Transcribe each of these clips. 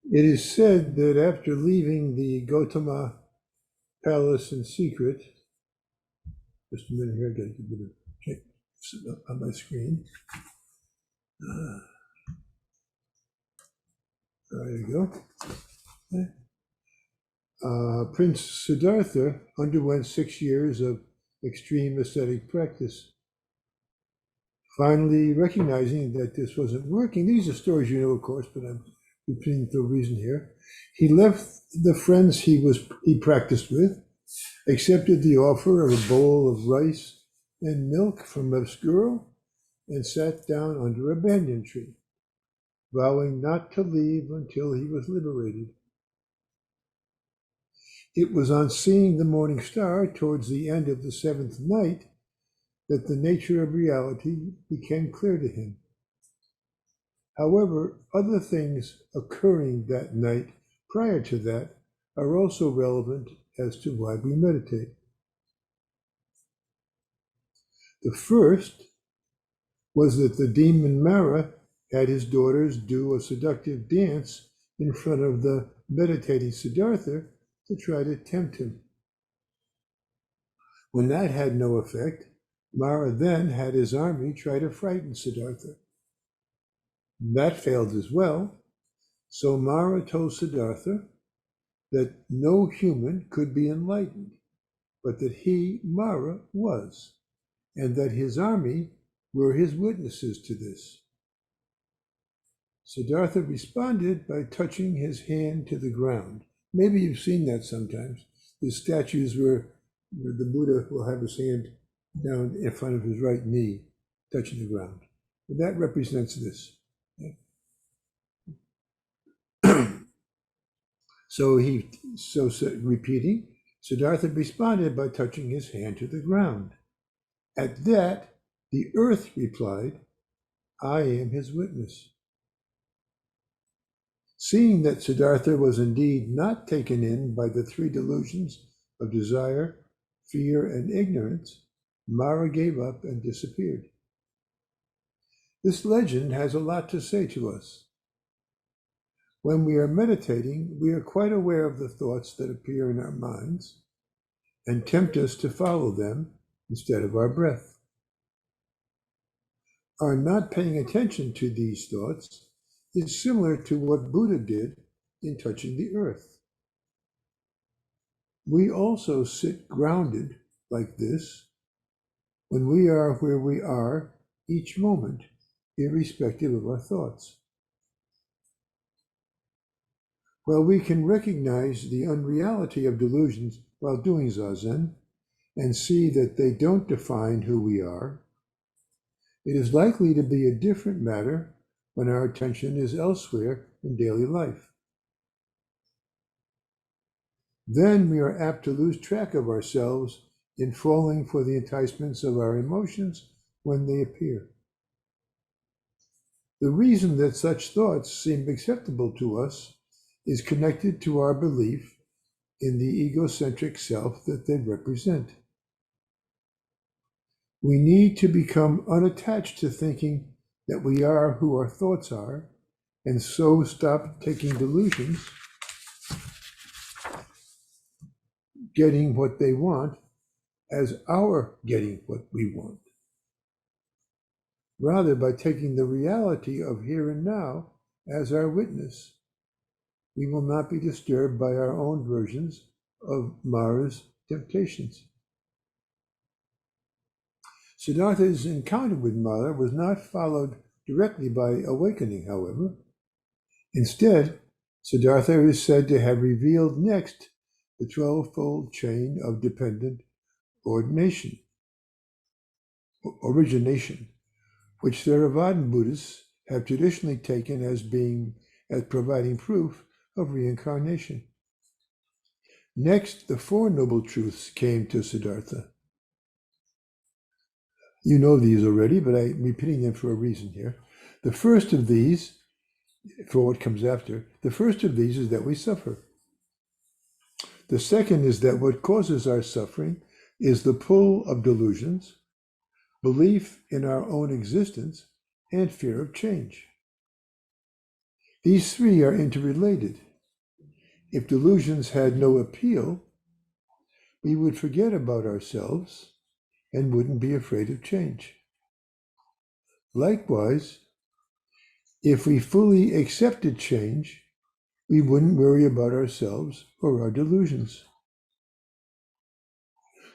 It is said that after leaving the Gautama palace in secret, just a minute here, I got to get a bit of check on my screen. There you go. Prince Siddhartha underwent 6 years of extreme ascetic practice. Finally, recognizing that this wasn't working, these are stories you know, of course, but I'm repeating for a reason here. He left the friends he practiced with, accepted the offer of a bowl of rice and milk from a squirrel, and sat down under a banyan tree, vowing not to leave until he was liberated. It was on seeing the morning star towards the end of the seventh night that the nature of reality became clear to him. However, other things occurring that night prior to that are also relevant as to why we meditate. The first was that the demon Mara had his daughters do a seductive dance in front of the meditating Siddhartha to try to tempt him. When that had no effect, Mara then had his army try to frighten Siddhartha. That failed as well, so Mara told Siddhartha that no human could be enlightened, but that he, Mara, was, and that his army were his witnesses to this. Siddhartha responded by touching his hand to the ground. Maybe you've seen that sometimes. There's statues where the Buddha will have his hand down in front of his right knee, touching the ground. And that represents this. So repeating, Siddhartha responded by touching his hand to the ground. At that, the earth replied, I am his witness. Seeing that Siddhartha was indeed not taken in by the three delusions of desire, fear, and ignorance, Mara gave up and disappeared. This legend has a lot to say to us. When we are meditating, we are quite aware of the thoughts that appear in our minds and tempt us to follow them instead of our breath. Our not paying attention to these thoughts is similar to what Buddha did in touching the earth. We also sit grounded like this when we are where we are each moment, irrespective of our thoughts. While we can recognize the unreality of delusions while doing Zazen and see that they don't define who we are, it is likely to be a different matter when our attention is elsewhere in daily life. Then we are apt to lose track of ourselves in falling for the enticements of our emotions when they appear. The reason that such thoughts seem acceptable to us is connected to our belief in the egocentric self that they represent. We need to become unattached to thinking that we are who our thoughts are, and so stop taking delusions, getting what they want, as our getting what we want. Rather, by taking the reality of here and now as our witness, we will not be disturbed by our own versions of Mara's temptations. Siddhartha's encounter with Mara was not followed directly by awakening, however. Instead, Siddhartha is said to have revealed next the 12-fold chain of dependent origination, which Theravadan Buddhists have traditionally taken as providing proof of reincarnation. Next, the Four Noble Truths came to Siddhartha. You know these already, but I'm repeating them for a reason here. The first of these, for what comes after, the first of these is that we suffer. The second is that what causes our suffering is the pull of delusions, belief in our own existence, and fear of change. These three are interrelated. If delusions had no appeal, we would forget about ourselves and wouldn't be afraid of change. Likewise, if we fully accepted change, we wouldn't worry about ourselves or our delusions.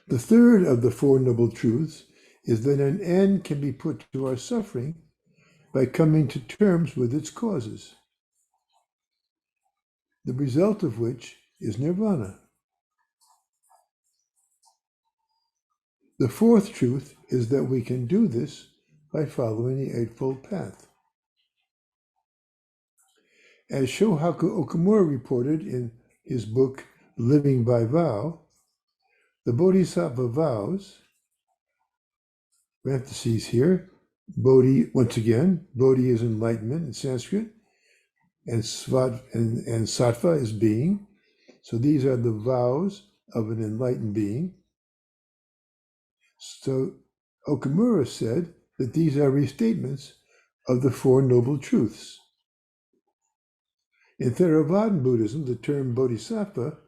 The third of the Four Noble Truths is that an end can be put to our suffering by coming to terms with its causes, the result of which is nirvana. The fourth truth is that we can do this by following the Eightfold Path. As Shohaku Okumura reported in his book Living by Vow, the Bodhisattva vows, parentheses here, bodhi, once again, bodhi is enlightenment in Sanskrit, and sattva is being. So these are the vows of an enlightened being. So Okumura said that these are restatements of the Four Noble Truths. In Theravadan Buddhism, the term bodhisattva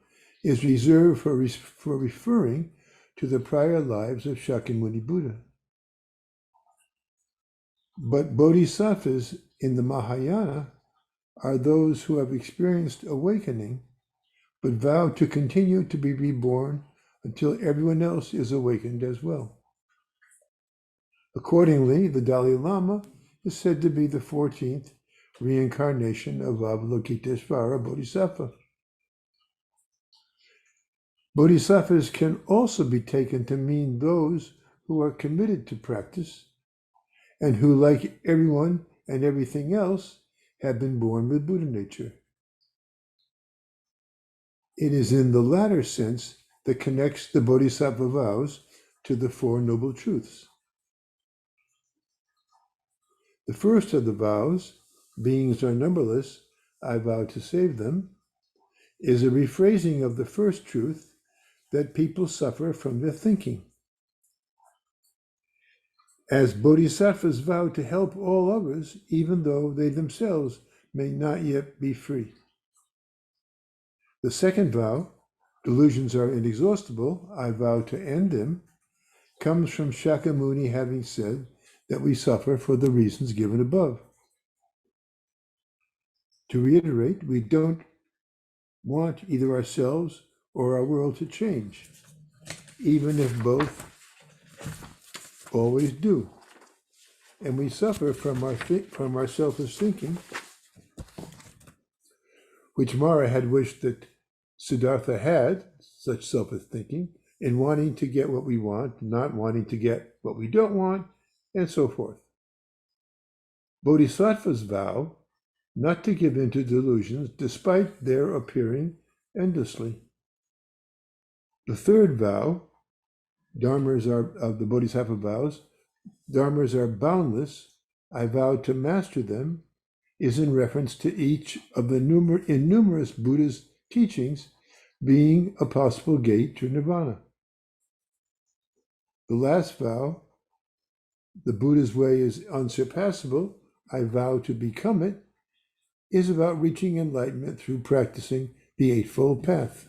is reserved for referring to the prior lives of Shakyamuni Buddha. But bodhisattvas in the Mahayana are those who have experienced awakening, but vow to continue to be reborn until everyone else is awakened as well. Accordingly, the Dalai Lama is said to be the 14th reincarnation of Avalokiteshvara Bodhisattva. Bodhisattvas can also be taken to mean those who are committed to practice and who, like everyone and everything else, have been born with Buddha nature. It is in the latter sense that connects the Bodhisattva vows to the Four Noble Truths. The first of the vows, beings are numberless, I vow to save them, is a rephrasing of the first truth that people suffer from their thinking. As bodhisattvas vow to help all others, even though they themselves may not yet be free. The second vow, delusions are inexhaustible, I vow to end them, comes from Shakyamuni having said that we suffer for the reasons given above. To reiterate, we don't want either ourselves or our world to change, even if both always do. And we suffer from our selfish thinking, which Mara had wished that Siddhartha had, such selfish thinking, in wanting to get what we want, not wanting to get what we don't want, and so forth. Bodhisattvas vow not to give in to delusions despite their appearing endlessly. The third vow, dharmas are of the Bodhisattva vows, dharmas are boundless, I vow to master them, is in reference to each of the numerous Buddha's teachings being a possible gate to nirvana. The last vow, the Buddha's way is unsurpassable, I vow to become it, is about reaching enlightenment through practicing the Eightfold Path.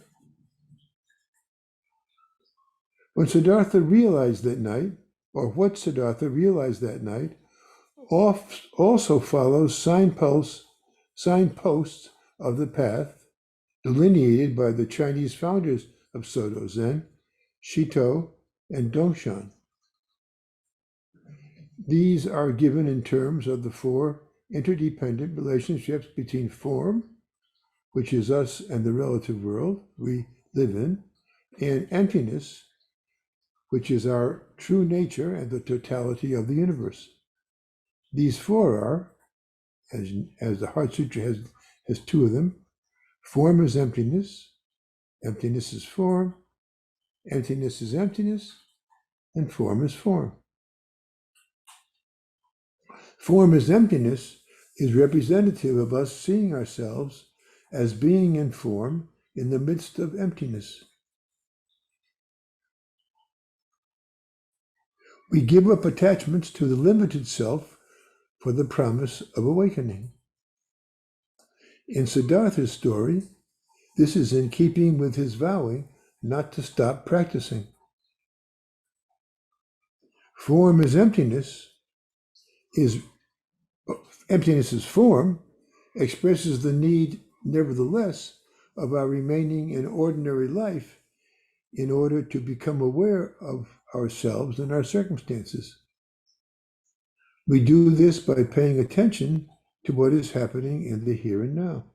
When Siddhartha realized that night, or what Siddhartha realized that night, also follows signposts of the path delineated by the Chinese founders of Soto Zen, Shito, and Dongshan. These are given in terms of the four interdependent relationships between form, which is us and the relative world we live in, and emptiness, which is our true nature and the totality of the universe. These four are, as the Heart Sutra has two of them, form is emptiness, emptiness is form, emptiness is emptiness, and form is form. Form is emptiness is representative of us seeing ourselves as being in form in the midst of emptiness. We give up attachments to the limited self for the promise of awakening. In Siddhartha's story, this is in keeping with his vowing not to stop practicing. Form is emptiness, is emptiness's form expresses the need, nevertheless, of our remaining in ordinary life in order to become aware of ourselves and our circumstances. We do this by paying attention to what is happening in the here and now.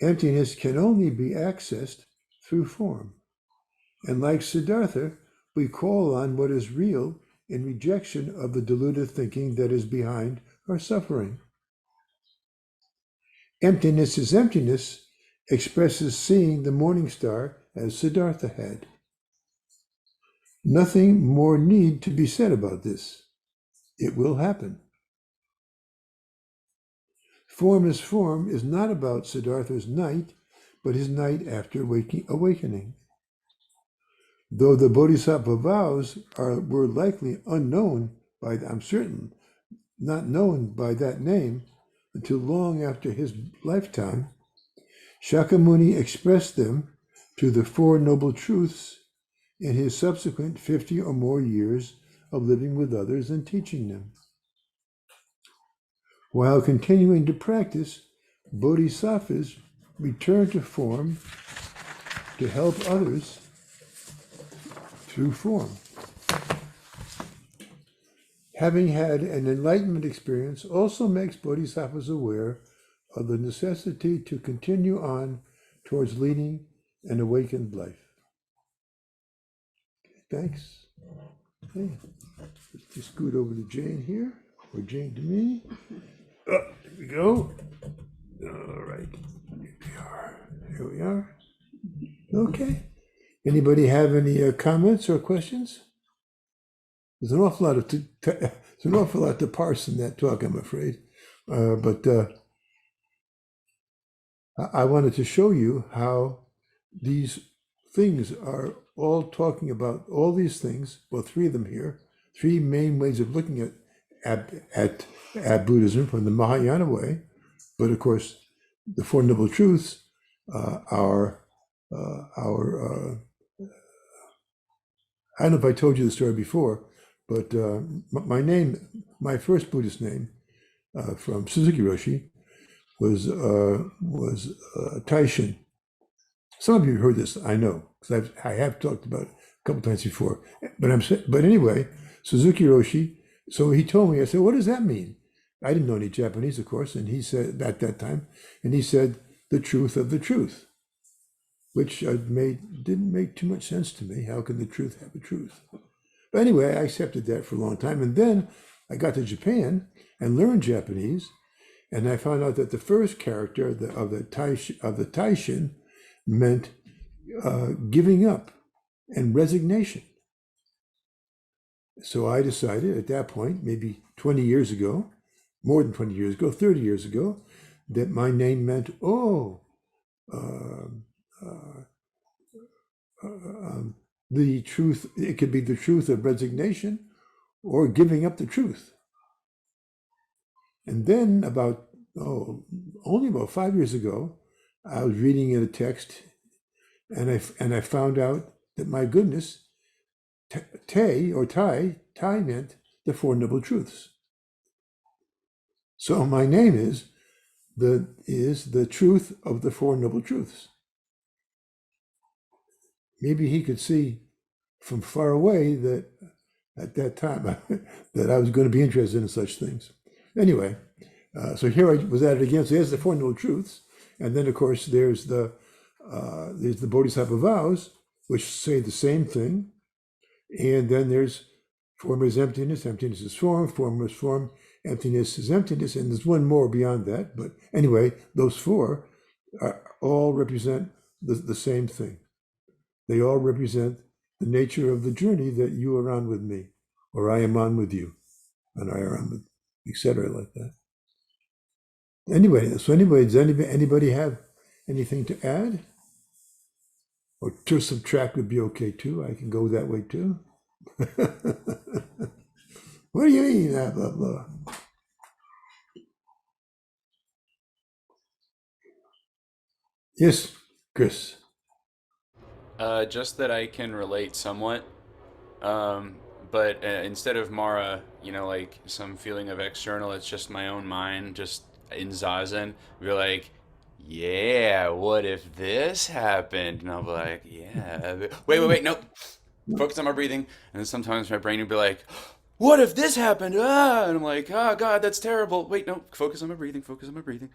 Emptiness can only be accessed through form. And like Siddhartha, we call on what is real in rejection of the deluded thinking that is behind our suffering. Emptiness is emptiness expresses seeing the morning star as Siddhartha had. Nothing more need to be said about this. It will happen. Form is not about Siddhartha's night, but his night after awakening. Though the Bodhisattva vows were likely unknown I'm certain, not known by that name until long after his lifetime, Shakyamuni expressed them to the Four Noble Truths in his subsequent 50 or more years of living with others and teaching them. While continuing to practice, bodhisattvas return to form to help others through form. Having had an enlightenment experience also makes bodhisattvas aware of the necessity to continue on towards leading an awakened life. Thanks. Okay. Let's just scoot over to Jane here, or Jane to me. Oh, there we go. All right. Here we are. Okay. Anybody have any comments or questions? There's an awful lot to parse in that talk, I'm afraid. But I wanted to show you how these things are all talking about all these things. Well, three of them here, three main ways of looking at Buddhism from the Mahayana way. But of course, the Four Noble Truths are I don't know if I told you the story before, but my first Buddhist name from Suzuki Roshi was Taishin. Some of you heard this, I know, because I have talked about it a couple times before. But anyway, Suzuki Roshi. So he told me. I said, "What does that mean?" I didn't know any Japanese, of course, and he said at that time, and he said, "The truth of the truth," which didn't make too much sense to me. How can the truth have a truth? But anyway, I accepted that for a long time, and then I got to Japan and learned Japanese, and I found out that the first character of the Taishin meant giving up and resignation. So I decided at that point, maybe 20 years ago, more than 20 years ago, 30 years ago, that my name meant, the truth. It could be the truth of resignation or giving up the truth. And then only about 5 years ago, I was reading in a text and I found out that, my goodness, Tai meant the Four Noble Truths. So my name is the truth of the Four Noble Truths. Maybe he could see from far away that at that time that I was going to be interested in such things. Anyway, so here I was at it again. So there's the Four Noble Truths, and then of course there's the Bodhisattva vows, which say the same thing, and then there's form is emptiness, emptiness is form is form, emptiness is emptiness, and there's one more beyond that. But anyway, those four all represent the same thing. They all represent the nature of the journey that you are on with me, or I am on with you, and I are on with, etc., like that. Anyway, does anybody have anything to add? Or to subtract would be okay too. I can go that way too. What do you mean, blah, blah, blah? Yes, Chris. Just that I can relate somewhat. Um, but instead of Mara, like some feeling of external, it's just my own mind, just in Zazen. We're like, yeah, what if this happened? And I'll be like, yeah. Wait, no. Focus on my breathing. And then sometimes my brain will be like, what if this happened? Ah! And I'm like, oh, God, that's terrible. Wait, no. Focus on my breathing. Focus on my breathing.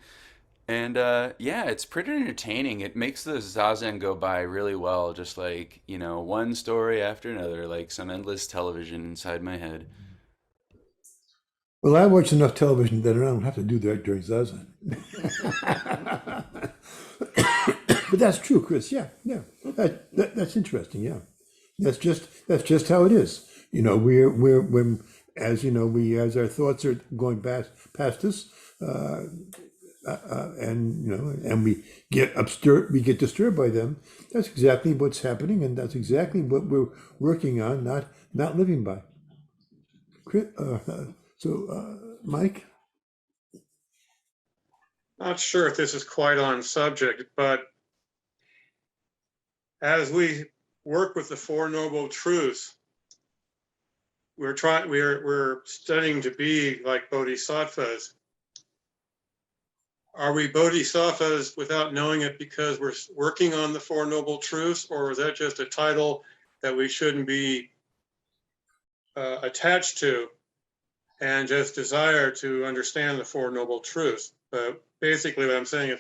And yeah, it's pretty entertaining. It makes the zazen go by really well, just like, one story after another, like some endless television inside my head. Well, I watch enough television that I don't have to do that during Zazen. But that's true, Chris. Yeah, yeah. That's interesting. Yeah, that's just how it is. We're when as we as our thoughts are going past us, uh, and we get disturbed by them. That's exactly what's happening, and that's exactly what we're working on, not living by. Mike. Not sure if this is quite on subject, but as we work with the Four Noble Truths, we're studying to be like bodhisattvas. Are we bodhisattvas without knowing it because we're working on the Four Noble Truths, or is that just a title that we shouldn't be attached to and just desire to understand the Four Noble Truths? But basically what I'm saying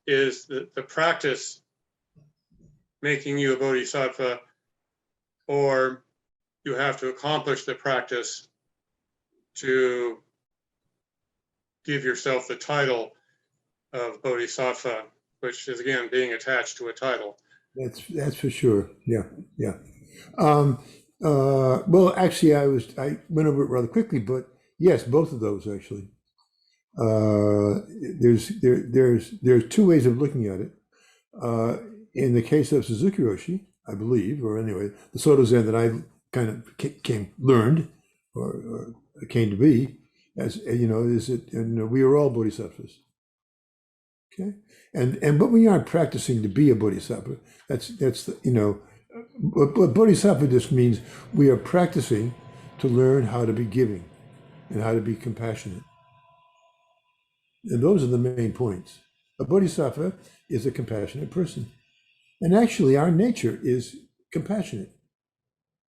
is the practice making you a bodhisattva, or you have to accomplish the practice to give yourself the title of bodhisattva, which is again being attached to a title. That's for sure. Yeah, yeah. Um, well, actually, I went over it rather quickly, but yes, both of those actually. Uh, there's two ways of looking at it. Uh, in the case of Suzuki Roshi, I believe, or anyway, the Soto Zen that I kind of learned or came to be, as is it, and we are all bodhisattvas. Okay, and but we aren't practicing to be a bodhisattva. That's but bodhisattva just means we are practicing to learn how to be giving and how to be compassionate. And those are the main points. A bodhisattva is a compassionate person. And actually, our nature is compassionate.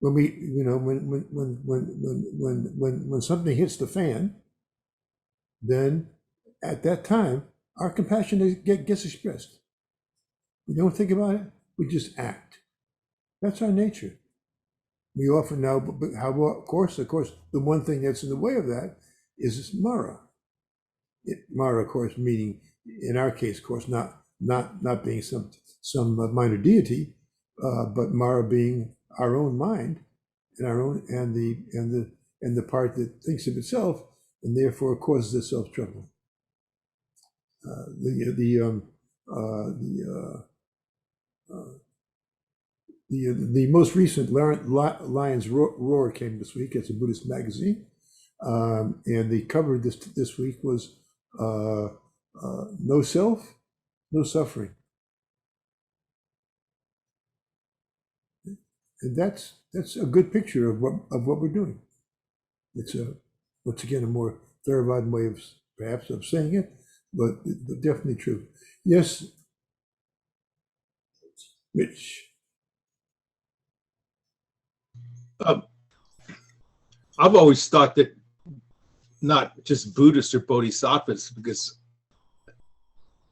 When we, when something hits the fan, then at that time, our compassion gets expressed. We don't think about it, we just act. That's our nature. We often now, but how, of course, the one thing that's in the way of that is Mara. Mara, of course, meaning in our case, of course, not being some minor deity, but Mara being our own mind and our own and the part that thinks of itself and therefore causes itself trouble. The most recent Lion's Roar came this week. It's a Buddhist magazine, and the cover this week was no self, no suffering, and that's a good picture of what we're doing. It's once again a more Theravada way of perhaps of saying it, but definitely true. Yes, Rich. I've always thought that not just Buddhists or bodhisattvas, because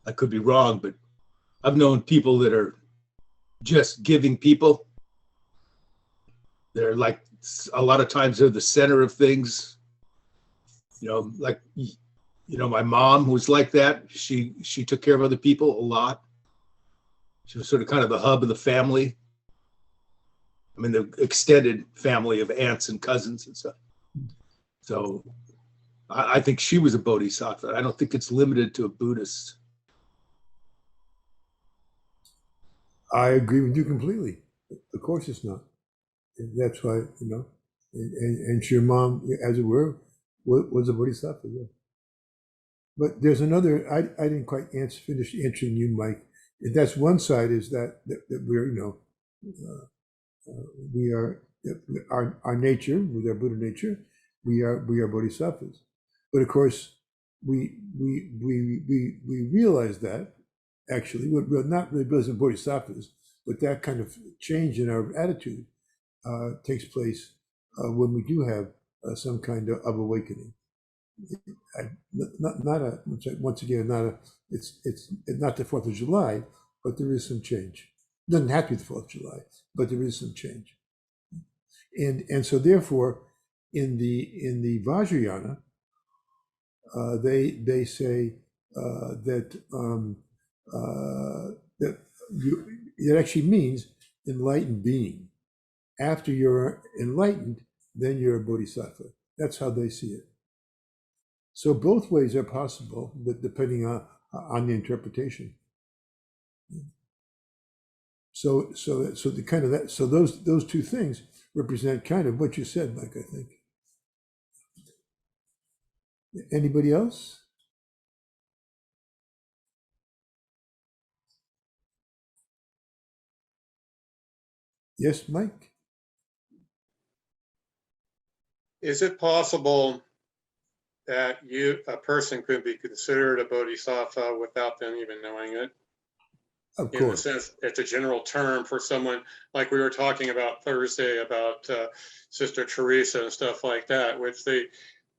I could be wrong, but I've known people that are just giving people. They're like, a lot of times they're the center of things. Like, my mom was like that. She took care of other people a lot. She was sort of kind of the hub of the family. I mean, the extended family of aunts and cousins and stuff. So I think she was a bodhisattva. I don't think it's limited to a Buddhist. I agree with you completely. Of course it's not. That's why, and your mom, as it were, was a bodhisattva. Yeah. But there's another, I didn't quite finish answering you, Mike, That's one side, is that we're, we are, our nature, with our Buddha nature, we are bodhisattvas. But of course, we realize that, actually, we're not really realizing bodhisattvas, but that kind of change in our attitude takes place when we do have some kind of awakening. Not a, once again, not a, it's not the 4th of July, but there is some change. It doesn't have to be the 4th of July, but there is some change. And so therefore, in the Vajrayana, they say that it actually means enlightened being. After you're enlightened, then you're a bodhisattva. That's how they see it. So both ways are possible, but depending on the interpretation. So the kind of that. So those two things represent kind of what you said, Mike, I think. Anybody else? Yes, Mike? Is it possible that a person could be considered a bodhisattva without them even knowing it? Of In the course. sense, it's a general term for someone, like we were talking about Thursday about Sister Teresa and stuff like that, which they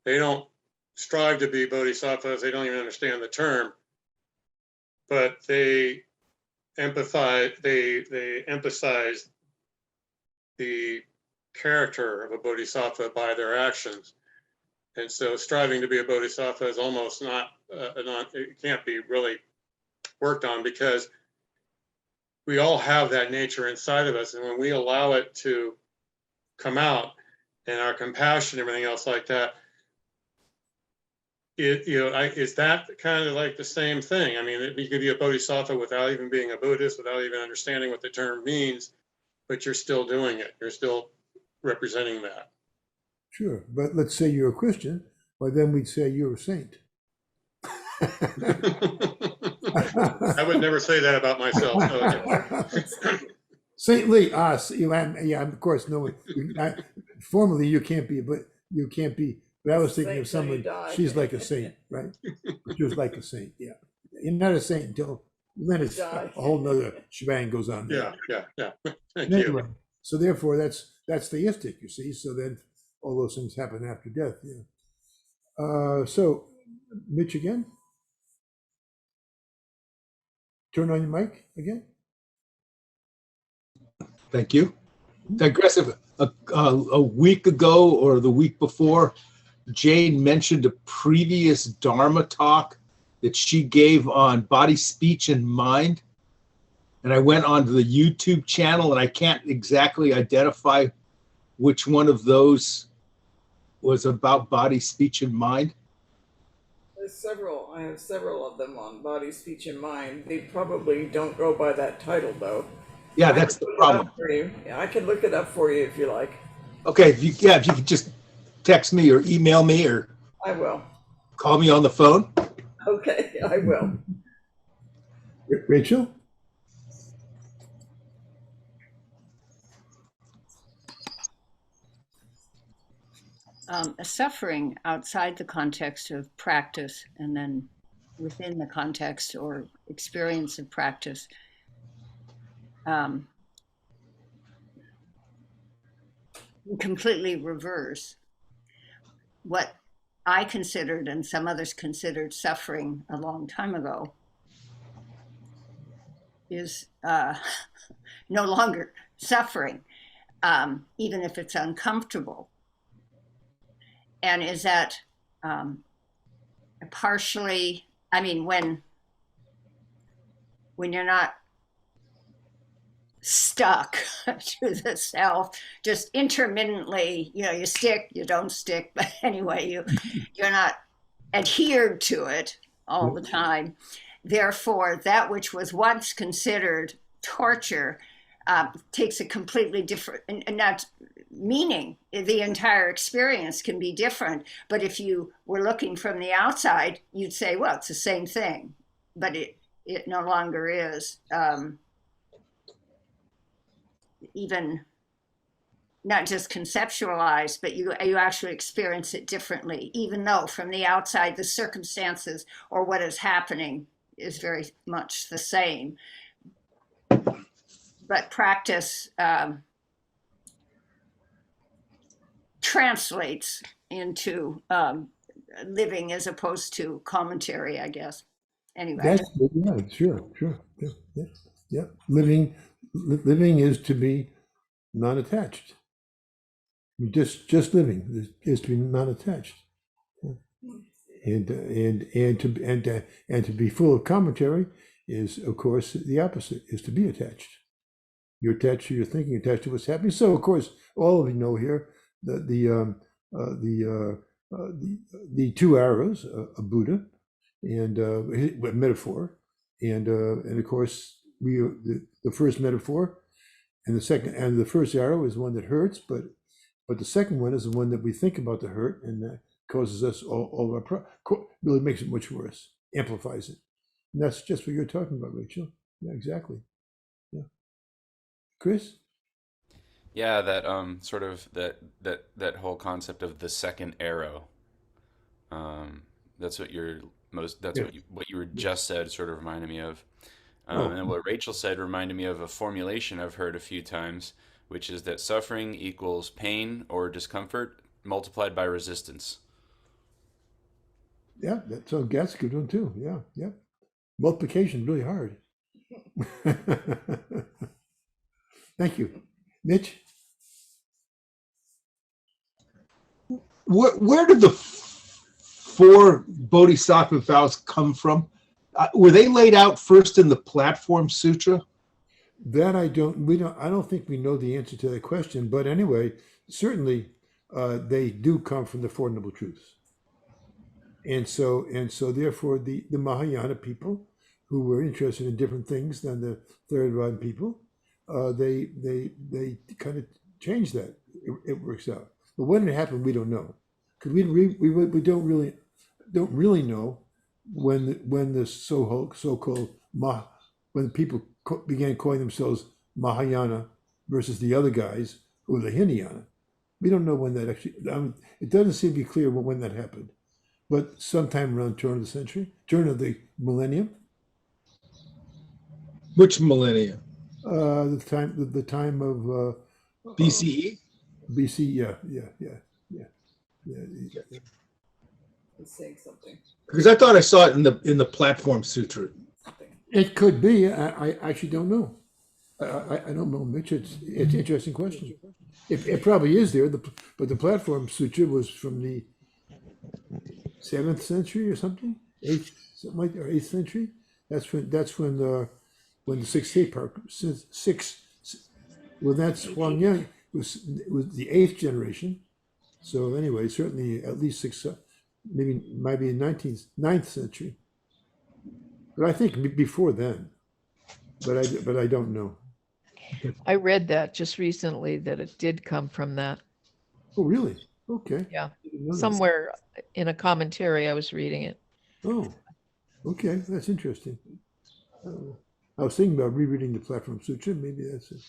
don't strive to be bodhisattvas. They don't even understand the term, but they empathize. They emphasize the character of a bodhisattva by their actions. And so striving to be a bodhisattva is almost not, it can't be really worked on, because we all have that nature inside of us. And when we allow it to come out, and our compassion and everything else like that, is that kind of like the same thing? I mean, you could be a bodhisattva without even being a Buddhist, without even understanding what the term means, but you're still doing it. You're still representing that. Sure, but let's say you're a Christian, well, then we'd say you're a saint. I would never say that about myself. So, Saintly, yeah, of course, no one. Formally, you can't be, but you can't be. But I was thinking of someone. She's like a saint, right? She was like a saint. Yeah, you're not a saint until then. It's a whole nother shebang goes on there. Yeah. Thank Anyway, you. so therefore, that's theistic. You see, so then all those things happen after death. Yeah. So, Mitch again. Turn on your mic again. Thank you. Digressive. A week ago or the week before, Jane mentioned a previous Dharma talk that she gave on body, speech, and mind. And I went onto the YouTube channel, and I can't exactly identify which one of those was about body, speech, and mind. There's several. I have several of them on body, speech, and mind. They probably don't go by that title, though. Yeah, that's the problem. Yeah, I can look it up for you if you like. Okay, if you could just text me or email me or I will. call me on the phone. Okay, I will. Rachel? Suffering outside the context of practice and then within the context or experience of practice completely reverse what I considered and some others considered suffering a long time ago is no longer suffering, even if it's uncomfortable. And is that partially, I mean, when you're not stuck to the self, just intermittently, you stick, you don't stick, but anyway, you're not adhered to it all the time. Therefore, that which was once considered torture takes a completely different, and not meaning. The entire experience can be different, but if you were looking from the outside, you'd say, well, it's the same thing, but it no longer is. Even not just conceptualized, but you actually experience it differently, even though from the outside the circumstances or what is happening is very much the same. But practice translates into living as opposed to commentary, I guess. Anyway, That's yeah, sure, yeah, yeah, yeah. Living is to be non-attached. Just living is to be non-attached, and to be full of commentary is, of course, the opposite, is to be attached. You're attached to your thinking, attached to what's happening. So, of course, all of you know here that the two arrows, a Buddha, and a metaphor, and of course the first metaphor, and the first arrow is one that hurts, but the second one is the one that we think about the hurt, and that causes us all of our really makes it much worse, amplifies it. And that's just what you're talking about, Rachel. Yeah, exactly. Yeah, Chris. Yeah, that sort of that whole concept of the second arrow. That's what that's Yeah. what you were just said sort of reminded me of. Oh, And what Rachel said reminded me of a formulation I've heard a few times, which is that suffering equals pain or discomfort multiplied by resistance. yeah. That's a good one too. Yeah, yeah. Multiplication really hard. Thank you, Mitch. Where did the four bodhisattva vows come from? Were they laid out first in the Platform Sutra? That I don't think we know the answer to that question, but anyway, certainly they do come from the Four Noble Truths. And so therefore the Mahayana people, who were interested in different things than the Theravada people, they kind of changed that. It works out. But when it happened, we don't know, because we don't really know when the so-called when people began calling themselves Mahayana versus the other guys who were the Hinayana. We don't know when that actually. It doesn't seem to be clear when that happened, but sometime around turn of the millennium. Which millennia? The time of BCE? BC. Yeah. He's saying something. Because I thought I saw it in the Platform Sutra. It could be. I actually don't know. I don't know, Mitch. It's an interesting question. It probably is there, but the Platform Sutra was from the 7th century or something, 8th, something like, or 8th century. That's when the Sixth Day Park when that's Huangyang was the 8th generation. So anyway, certainly at least maybe might be 9th century. But I think before then. But I don't know. I read that just recently that it did come from that. Oh, really? Okay. Yeah. I didn't know that. Somewhere in a commentary, I was reading it. Oh, okay. That's interesting. I was thinking about rereading the Platform Sutra. Maybe that's it.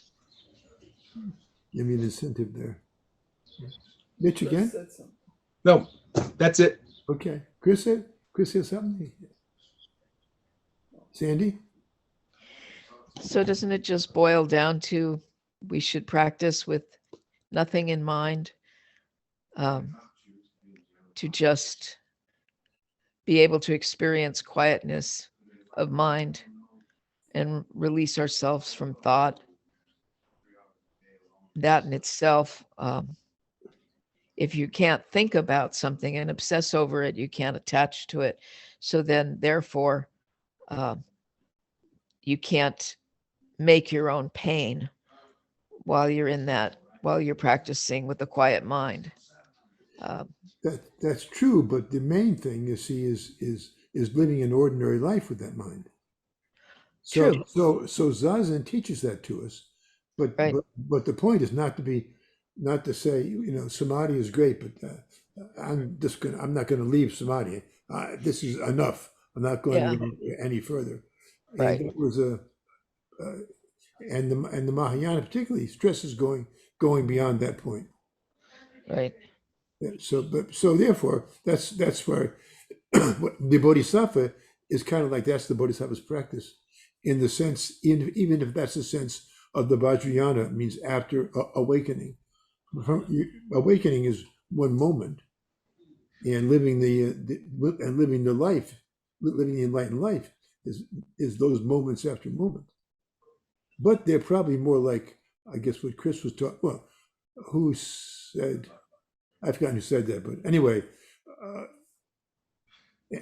Give me an incentive there. Mitch Chris again? said something. No, that's it. Okay. Chris said something. Sandy? So doesn't it just boil down to we should practice with nothing in mind, to just be able to experience quietness of mind and release ourselves from thought? That in itself, if you can't think about something and obsess over it, you can't attach to it. So then therefore, you can't make your own pain while you're practicing with a quiet mind. That's true, but the main thing you see is living an ordinary life with that mind. True. So Zazen teaches that to us, but Right. but the point is not to say samadhi is great, but I'm not going to leave samadhi. This is enough. I'm not going Yeah. any further. Right. And it was and the Mahayana particularly stresses going beyond that point. Right. So therefore, that's where the bodhisattva is kind of like that's the bodhisattva's practice, in the sense, even if that's the sense of the Vajrayana, means after awakening. Awakening is one moment, and living living the life, living the enlightened life is those moments after moment. But they're probably more like, I guess, what Chris was talking. Well, who said? I forgot who said that, but anyway.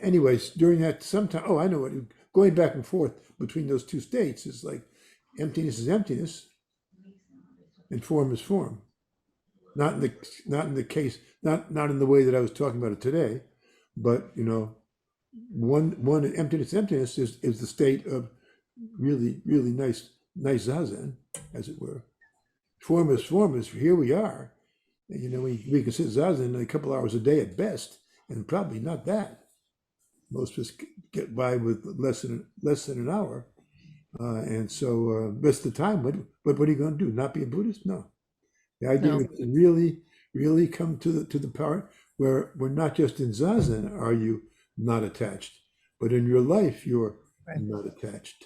Anyways, during that sometime, oh, I know what, going back and forth between those two states is like emptiness is emptiness and form is form. Not in the case, not in the way that I was talking about it today, but one emptiness is the state of really nice zazen, as it were. Form is here we are. And, we can sit zazen a couple hours a day at best, and probably not that. Most of us get by with less than an hour, and so rest of the time, what are you going to do? Not be a Buddhist? No. The idea is to really come to the part where we're not just in zazen are you not attached, but in your life you're not attached.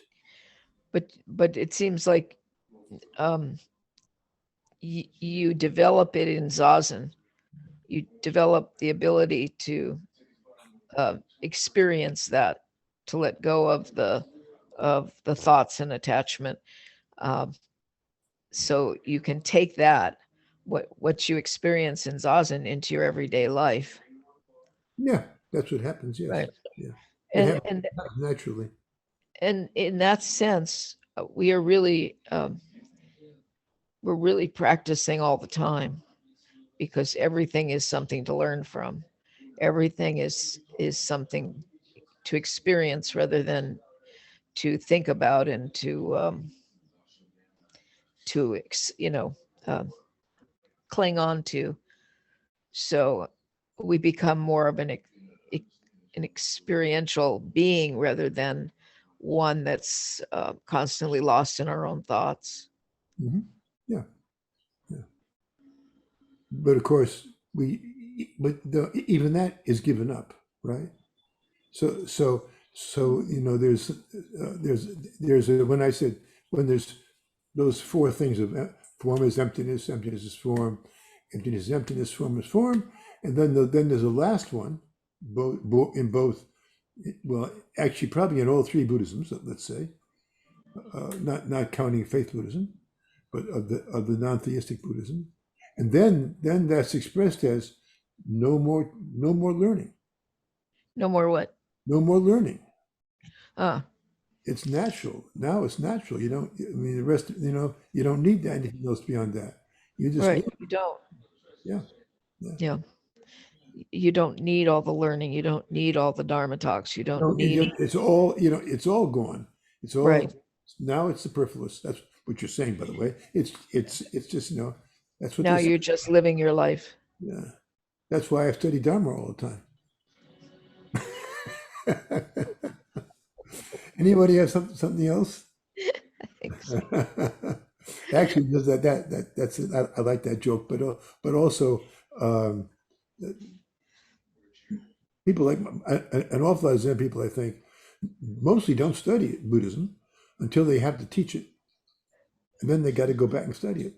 But it seems like you develop it in zazen. You develop the ability to experience that, to let go of the thoughts and attachment. So you can take that, what you experience in zazen, into your everyday life. Yeah, that's what happens. Yes. Right. Yeah. And Naturally. And in that sense, we are really we're really practicing all the time, because everything is something to learn from. Everything is something to experience rather than to think about and to cling on to. So we become more of an experiential being rather than one that's constantly lost in our own thoughts. Mm-hmm. Yeah. But of course, even that is given up, right? So there's when I said, when there's those four things of form is emptiness, emptiness is form, emptiness is emptiness, form is form, and then there's a last one, in both, well, actually probably in all three Buddhisms, let's say, not counting faith Buddhism, but of the non-theistic Buddhism, and then that's expressed as no more learning. No more what? No more learning. Ah. It's natural. Now it's natural. You don't, I mean, the rest, you don't need anything else beyond that. You just Right. learn. You don't. Yeah. You don't need all the learning. You don't need all the Dharma talks. You don't need. It's all, it's all gone. It's all, Right. Now it's superfluous. That's what you're saying, by the way. It's just, that's what Now they say. you're just living your life. Yeah. That's why I study Dharma all the time. Anybody have something else? Thanks. Actually, that's it. I like that joke, but also people like an awful lot of Zen people, I think, mostly don't study Buddhism until they have to teach it, and then they got to go back and study it.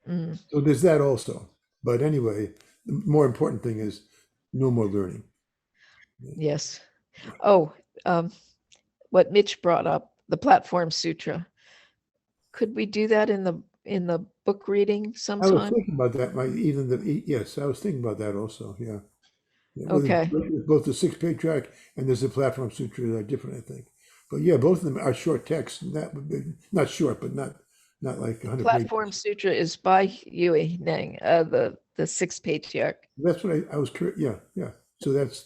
Mm. So there's that also. But anyway, the more important thing is no more learning. Yes. Oh, what Mitch brought up, the Platform Sutra. Could we do that in the book reading I was sometime? thinking about that. Yes, I was thinking about that also. Yeah. Okay. Both the Sixth Patriarch and there's the Platform Sutra are different, I think. But yeah, both of them are short texts. And that would be not short, but not like 100 Platform pages. Sutra is by Yue Neng, the Sixth Patriarch. That's what I was curious. Yeah. So that's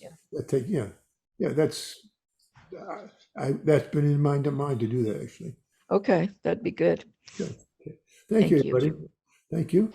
that's been in mind to do that, actually. Okay, that'd be good. Okay. Thank you, everybody. Thank you.